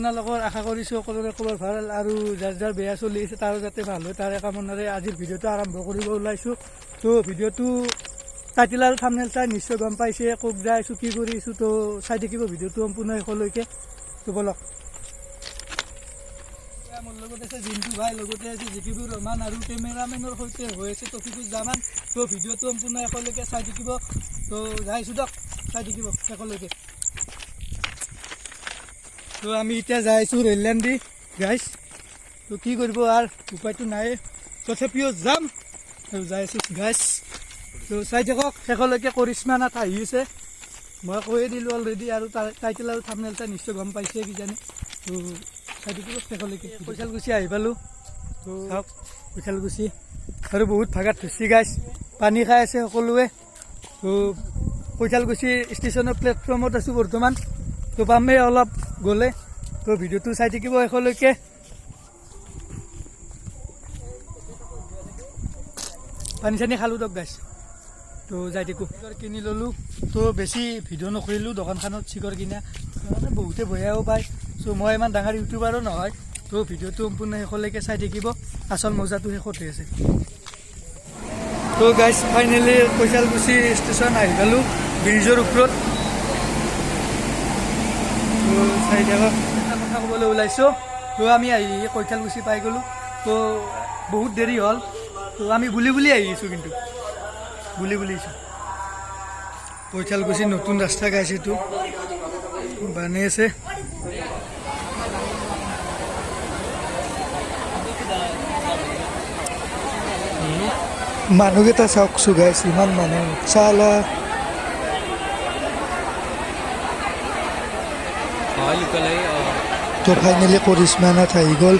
আপোনালোকৰ আশা কৰিছোঁ সকলোৰে খবৰ ভাল আৰু যাৰ যাৰ বেয়া চলি আছে তাৰো যাতে ভাল হয় তাৰে কামনাৰে আজিৰ ভিডিঅ'টো আৰম্ভ কৰিব ওলাইছোঁ। তো ভিডিঅ'টো টাইটেল আৰু থাম্বনেইল চাই নিশ্চয় গম পাইছে ক'ত যাই আছোঁ কি কৰি আছোঁ। তো চাই থাকিব ভিডিঅ'টো সম্পূৰ্ণ শেষলৈকে। তো বলক। মোৰ লগত আছে জিন্তু ভাই, লগতে আছে জিকিবুৰ ৰহমান আৰু কেমেৰামেনৰ সৈতে হৈ আছে তফিকুজ জামান। তো ভিডিঅ'টো সম্পূৰ্ণ শেষলৈকে চাই থাকিব। তো যাইছোঁ দিয়ক, চাই থাকিব শেষলৈকে। তো আমি এতিয়া যাই আছোঁ ৰেল লাইন দি গাইছ। তো কি কৰিব আৰু উপায়টো নাই, তথাপিও যাম আৰু যাই আছোঁ গাইছ। তো চাই থাকক শেষলৈকে। কৰিশ্মা নাথ আহি আছে, মই কৈয়ে দিলোঁ অলৰেডি আৰু টাইটেল আৰু থাম্বনেইল চাই নিশ্চয় গম পাইছে কিজানি। তো চাই থাকিব শেষলৈকে। কৈঠালকুছি আহি পালোঁ। তো চাওক কৈঠালকুছি আৰু বহুত ভাগাত ধৰিছে গাইছ, পানী খাই আছে সকলোৱে। তো কৈঠালকুছি ষ্টেচনৰ প্লেটফৰ্মত আছোঁ বৰ্তমান। তো পামেই অলপ গ'লে। তো ভিডিঅ'টো চাই থাকিব শেষলৈকে। পানী চানী খালোঁ দিয়ক গাইছ। তো যাই থাকোঁ। চিকৰ কিনি ল'লোঁ। তো বেছি ভিডিঅ' নকৰিলোঁ দোকানখনত চিকৰ কিনা, মানে বহুতে বেয়াও পায়। চ' মই ইমান ডাঙৰ ইউটিউবাৰো নহয়। তো ভিডিঅ'টো সম্পূৰ্ণ শেষলৈকে চাই থাকিব, আচল মজাটো শেষতে আছে। তো গাইছ ফাইনেলি কৈঠালকুছি ষ্টেচন আহি পালোঁ ব্ৰিজৰ ওপৰত। তো চাই থাকক, এটা কথা ক'বলৈ ওলাইছোঁ। তো আমি আহি কৈঠালকুছি পাই গ'লোঁ। তো বহুত দেৰি হ'ল। তো আমি বুলি আহিছোঁ, কিন্তু বুলি আহিছোঁ। কৈঠালকুছি নতুন ৰাস্তা গাইছে, এইটো বানে আছে। মানুহকেইটা চাওকচোন গাইছ, ইমান মানুহ চালা। তো ফাইনেলি কৰিশ্মা নাথ আহি গ'ল।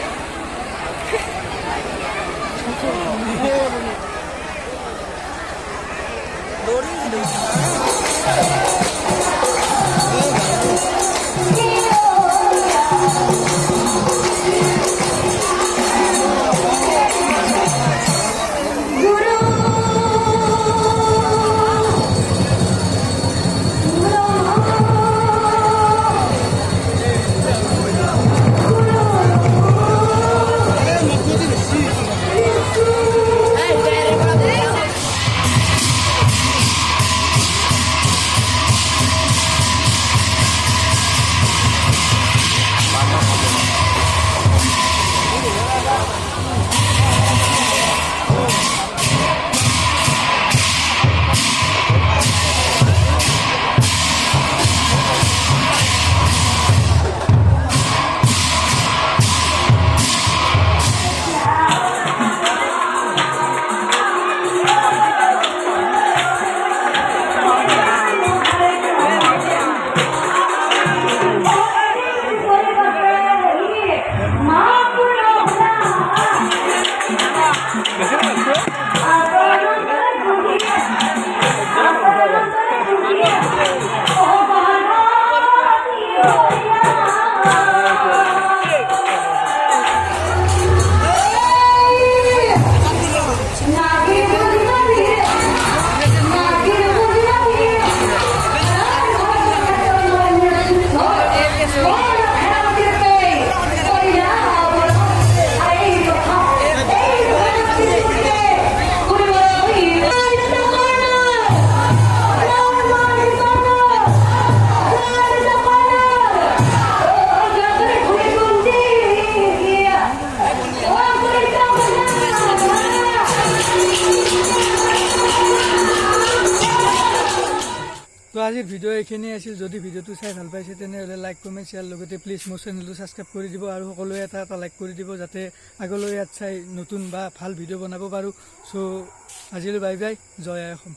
তো আজিৰ ভিডিঅ' এইখিনিয়ে আছিল। যদি ভিডিঅ'টো চাই ভাল পাইছে তেনেহ'লে লাইক কমেণ্ট শ্বেয়াৰ, লগতে প্লিজ মোৰ চেনেলটো ছাবস্ক্ৰাইব কৰি দিব আৰু সকলোৱে এটা লাইক কৰি দিব, যাতে আগলৈ ইয়াত চাই নতুন বা ভাল ভিডিঅ' বনাব পাৰোঁ। চ' আজিলৈ বাই বাই, জয় আই অসম।